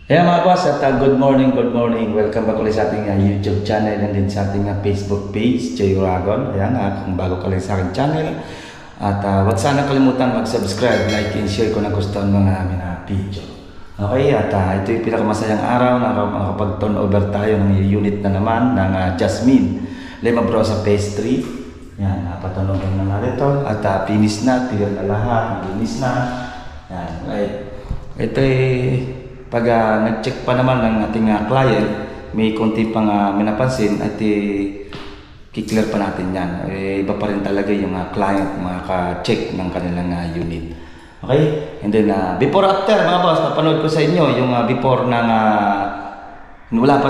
Kaya mga boss, at good morning. Welcome back ulit sa ating YouTube channel and din sa ating Facebook page, Joy Uragon. Ayan, kung bago ka lang sa aking channel. At wag sana kalimutan mag-subscribe, like, and share kung nagustuhan mo ng aming video. Okay, at ito yung pinakamasayang araw na nakapag-turn over tayo ng unit na naman ng Jasmine Limabrosa Phase 3. Yan, patunugan na natin ito. At finish na, clear na lahat, finish na. Yan, right. Ito pag nag-check pa naman ng ating client, may konti pang may napansin at kiklear pa natin yan. Iba pa rin talaga yung client makaka-check ng kanilang unit. Okay? And then before after mga boss, papanood ko sa inyo yung before ng wala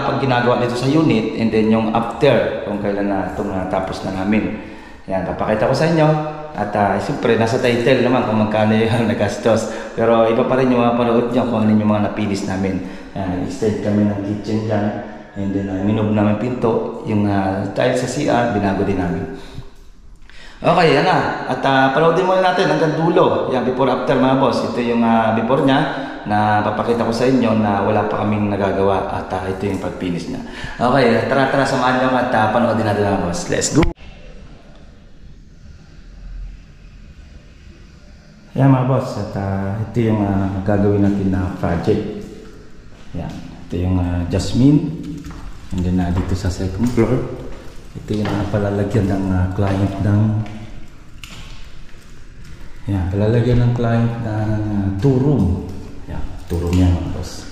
pang ginagawa dito sa unit, and then yung after kung kailan na itong tapos na namin. Yan, papakita ko sa inyo. At siyempre, nasa title naman kung magkano yung nagastos. Pero iba pa rin yung mga panood nyo kung ano yung mga napilis namin. Nag-extend kami ng kitchen dyan. And then, minob namin pinto. Yung tiles sa CR, binago din namin. Okay, yan na. At panoodin muna natin hanggang dulo. Yan, before after mga boss. Ito yung before niya na papakita ko sa inyo na wala pa kaming nagagawa. At ito yung pag-finish niya. Okay, tara, samahan nyo at panoodin natin mga boss. Let's go! Yan mga boss, at ito yung gagawin natin na project. Yan, ito yung Jasmine. And then dito sa second floor, ito yung palalagyan ng client ng yan, palalagyan ng client ng 2 room. Yan, 2 room yan mga boss.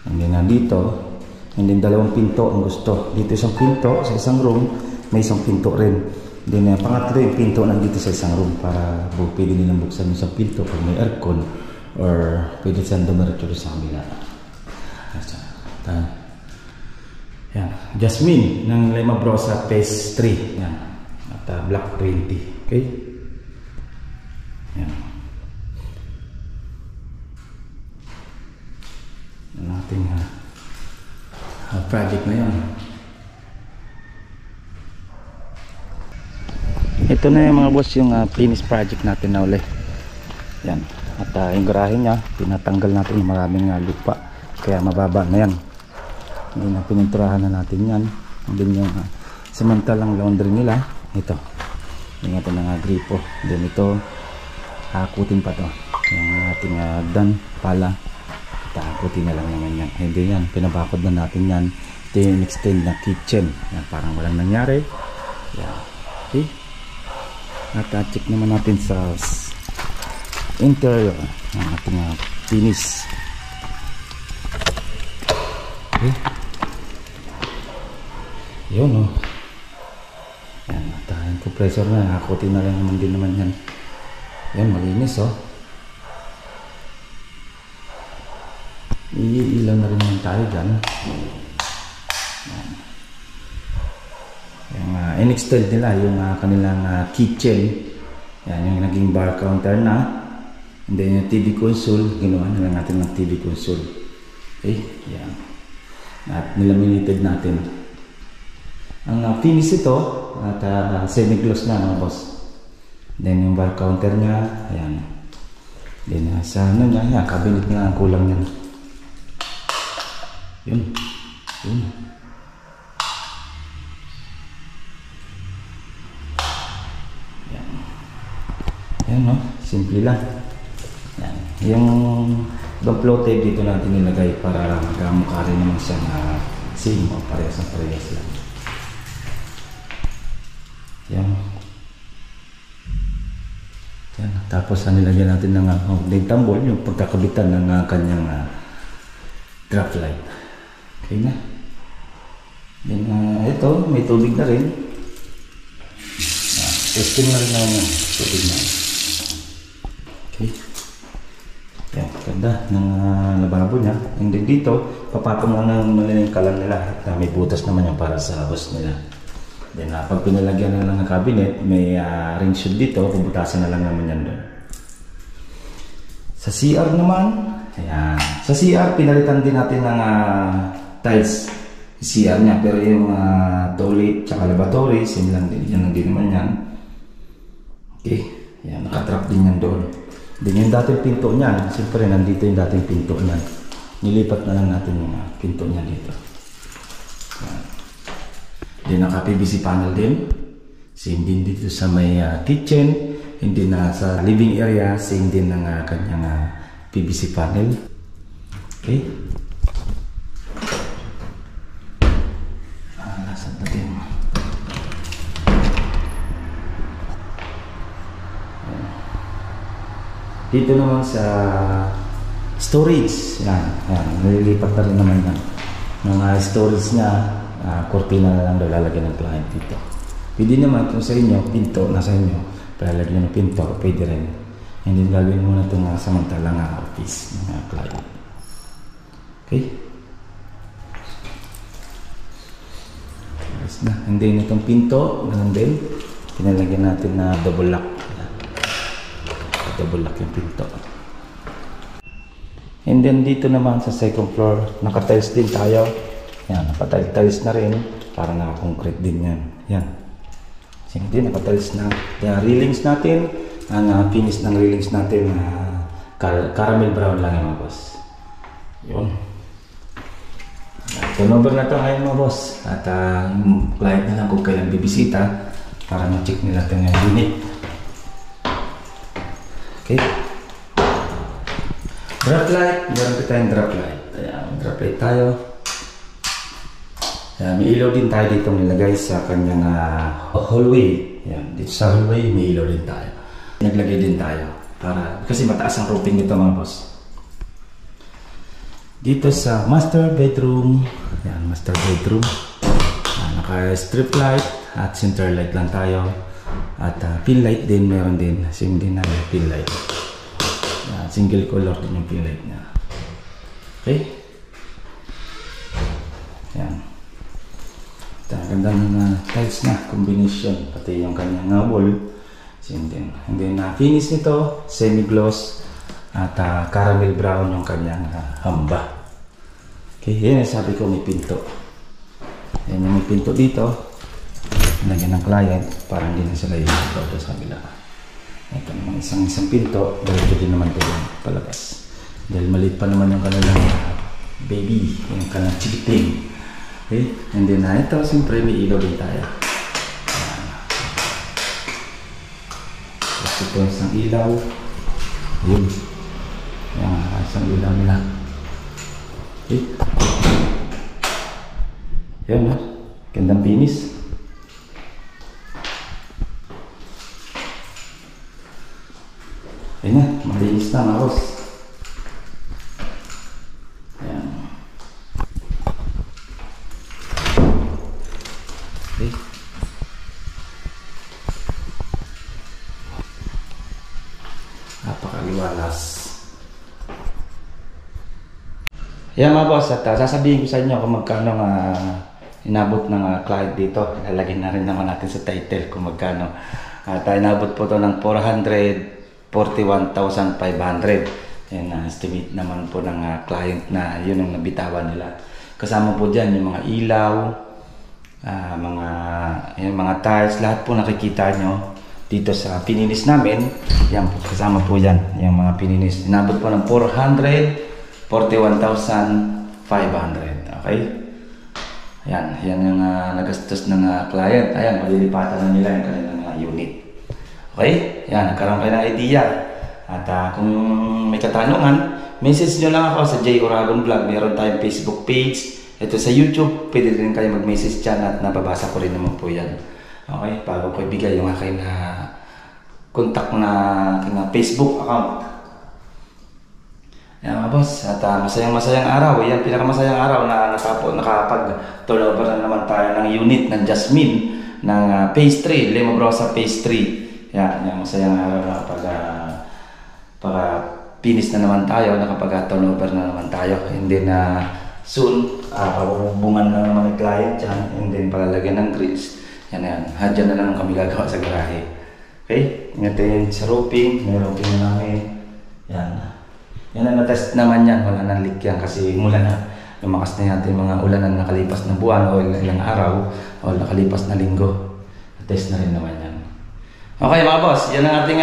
And then dito, and then 2 pinto ang gusto. Dito isang pinto sa isang room, may isang pinto rin. Then pangatlo yung pinto nandito sa isang room para pwede nilang buksan yung isang pinto pag may aircon or pwede saan dumiretso sa kabila. Yan, Jasmine ng Limabrosa Phase 3. Yan, at Block 20. Okay? Yan. Yan ating project na yan. Ito na yung mga boss yung finish project natin na uli. Yan. At yung garahe nya, tinatanggal natin yung maraming lupa. Kaya mababa na yan. Hindi na pininturahan na natin yan. And then yung samantalang laundry nila, ito. Yung natin ng gripo. Then ito, hakutin pa to. Yung ating dan, pala. At hakutin na lang naman yan. And then yan, pinabakod na natin yan. Ito yung extend na kitchen. Yan, parang walang nangyari. Yan. Okay? At check naman natin sa interior ng ating finish. Okay. Yun o. Yan, at yung compressor na hakutin na lang naman din naman yan. Yan, malinis o. Iilaw na rin naman tayo dyan. Yan. In-extend nila yung kanilang kitchen. Yan, yung naging bar counter na. And then yung TV console, ginawa na lang natin ng TV console. Okay, yan. At nilaminated natin. Ang finish ito, at semi-gloss na mga boss. Then yung bar counter niya, ayan. Then sa ano niya, yan, cabinet niya ang kulang niya. Yun. Yun. Yan no, simple lang. Yan. Yung flow tape dito natin nilagay para magkamukha rin naman siya na same o parehas lang. Yan. Yan. Tapos nilagyan natin ng tambol, yung pagkakabitan ng kanyang drop light. Okay na. Then ito, may tubig na rin. Testing na rin naman yung tubig na. Okay. Yan, ganda ng lababo niya. And then dito, papatong lang ng kalan nila. At may butas naman yung para sa hose nila. Then pag pinalagyan na lang ng cabinet, may ring shoot dito, puputasan na lang naman yan doon. Sa CR naman, ayan. Sa CR, pinalitan din natin ng tiles. CR niya, pero yung toilet tsaka lavatory, same lang din. Yan lang din naman yan. Okay, yan, nakatrap din yan doon. Then yung dating pinto niyan, siyempre nandito yung dating pinto niyan. nilipat na lang natin yung pinto niya dito. Yan. Then naka-PVC panel din. Same din dito sa may kitchen. Hindi na sa living area. Same din ng kanyang PVC panel. Okay. Nasaan natin? Dito naman sa storage. Yan. Nililipat na rin naman yan. Mga storage niya, kurtina na lang daw lalagyan ng client dito. Pwede naman kung sa inyo, pinto, nasa inyo, lalagyan ng pinto, pwede rin. Hindi gagawin muna itong samantalang office ng client. Okay? Tapos na. And then itong pinto, ganun din. Pinalagyan natin na double lock. Double lock yung pinto. And then dito naman sa second floor, naka-tiles din tayo. Yan, naka-tiles na rin. Para naka-concrete din yan. Yan. Hindi, naka-tiles na. Yung railings natin, ang finish ng railings natin, caramel brown lang yung mga boss. Yun. Turnover na ito ngayon mga boss. At yung client na lang kung kailan bibisita para ma-check nila ito yung unit. Okay. Drop light. Meron pa tayong drop light. Ayan, drop light tayo. Ayan, may ilaw din tayo dito nilagay sa kanyang hallway. Ayan, dito sa hallway may ilaw din tayo. Naglagay din tayo. Kasi mataas ang roofing nito mga boss. Dito sa master bedroom. Ayan, master bedroom. Naka-strip light at center light lang tayo. At pin light din, meron din. Same din na pin light. Single color din yung pin light niya. Okay? Yan. Ganda ng tiles na combination. Pati yung kanyang wall. Same din. And then finish nito, semi-gloss. At caramel brown yung kanyang hamba. Okay, yan sabi ko may pinto. Yan yung may pinto dito. Lagyan ng client para hindi na sila yung doon sa kabila. Ito naman isang pinto. Dahil din naman ito yung palabas. Dahil maliit pa naman yung kanilang baby. Yung kanilang chikiting. Okay? And then ito siyempre may ilaw din tayo. Tapos ito isang ilaw. Yun. Yan, isang ilaw nila. Okay? Yan ha. Gandang finish. Ayan na, malinis na mga boss. Ayan. Okay. Napakaliwalas. Ayan mga boss, at sasabihin ko sa inyo kung magkano inabot ng client dito. Lalagyan na rin naman natin sa title kung magkano. At inabot po ito ng 441,500. Yan, estimate naman po ng client na yun ang nabitawan nila. Kasama po dyan yung mga ilaw, mga tiles, lahat po nakikita nyo dito sa pininis namin. Yan po, kasama po yan, yung mga pininis. Inabot po ng 441,500. Okay? Yan yung nagastos ng client. Ayan, malilipatan na nila yung kanilang unit. Okay? Yan, nagkaroon kayo ng idea. At kung may katanungan, message nyo lang ako sa J. Oragon Vlog. Meron tayong Facebook page. Ito sa YouTube, pwede rin kayo mag-message dyan at nababasa ko rin naman po yan. Okay? Bago ko ibigay yung aking contact na Facebook account. Yan mga boss. At masayang araw. Yan, pinakamasayang araw na nakapag-turnover na naman tayo ng unit ng Jasmine ng Phase 3, Limobrosa Phase 3. Yan, yung masayang araw na finish na naman tayo, nakapag-turnover na naman tayo. And then soon, bubungan na naman ng client dyan. And then palalagyan ng grills. Yan. Hadyan na lang kami gagawa sa garahe. Okay? Ngayon sa roofing, may roofing na namin. Yan. Yan ang na-test naman yan. Wala nang leak yan kasi mula na lumakas na natin mga ulan na nakalipas na buwan o ilang araw o nakalipas na linggo. Na-test na rin naman yan. Okay mga boss, yan ang ating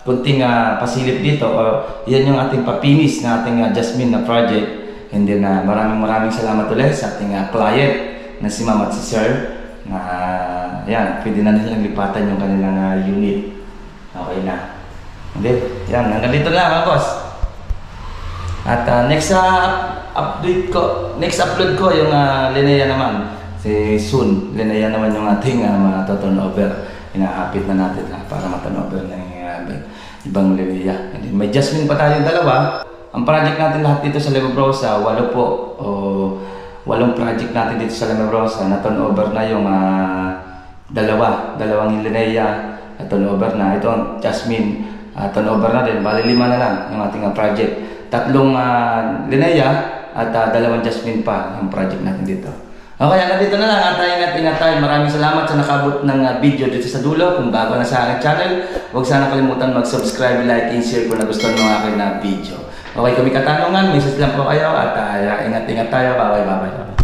kunting pasilip dito, o yan yung ating papinis na ating jasmine na project. And then maraming salamat ulit sa ating client na si Ma'am at si Sir, na yan, pwede na nilang lipatan yung kanilang unit. Okay na. Hindi, yan, hanggang dito lang mga boss. At next upload ko yung Linnea naman. Si Sun, Linnea naman yung ating turnover. Hinahapit na natin para ma-turnover ng ibang Linnea. And then, may Jasmine pa tayong dalawa. Ang project natin lahat dito sa Lemebrosa, 8 po. 8 project natin dito sa Lemebrosa. Na-turnover na yung dalawang Linnea. Na-turnover na. Ito ang Jasmine. Turnover na din. Bali 5 na lang yung ating project. 3 Linnea at 2 Jasmine pa yung project natin dito. Okay, nandito na lang. Ingat tayo. Maraming salamat sa nakabot ng video dito sa dulo. Kung bago na sa aking channel, huwag sana kalimutan mag-subscribe, like, and share kung nagustuhan mo aking video. Okay, kung may katanungan, message lang po kayo at ingat tayo. Bye-bye.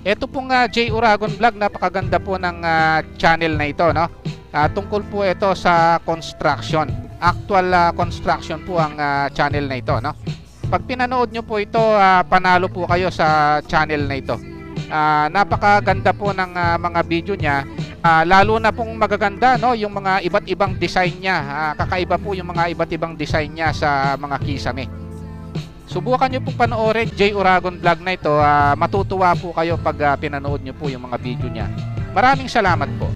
Ito pong J. Uragon Vlog, napakaganda po ng channel na ito, no? Tungkol po ito sa construction. Actual construction po ang channel na ito, no? Pag pinanood nyo po ito, panalo po kayo sa channel na ito. Napakaganda po ng mga video niya. Lalo na pong magaganda, no, yung mga iba't ibang design niya. Kakaiba po yung mga iba't ibang design niya sa mga kisame. Subukan nyo po panoorin J. Uragon Vlog na ito. Matutuwa po kayo pag pinanood nyo po yung mga video niya. Maraming salamat po.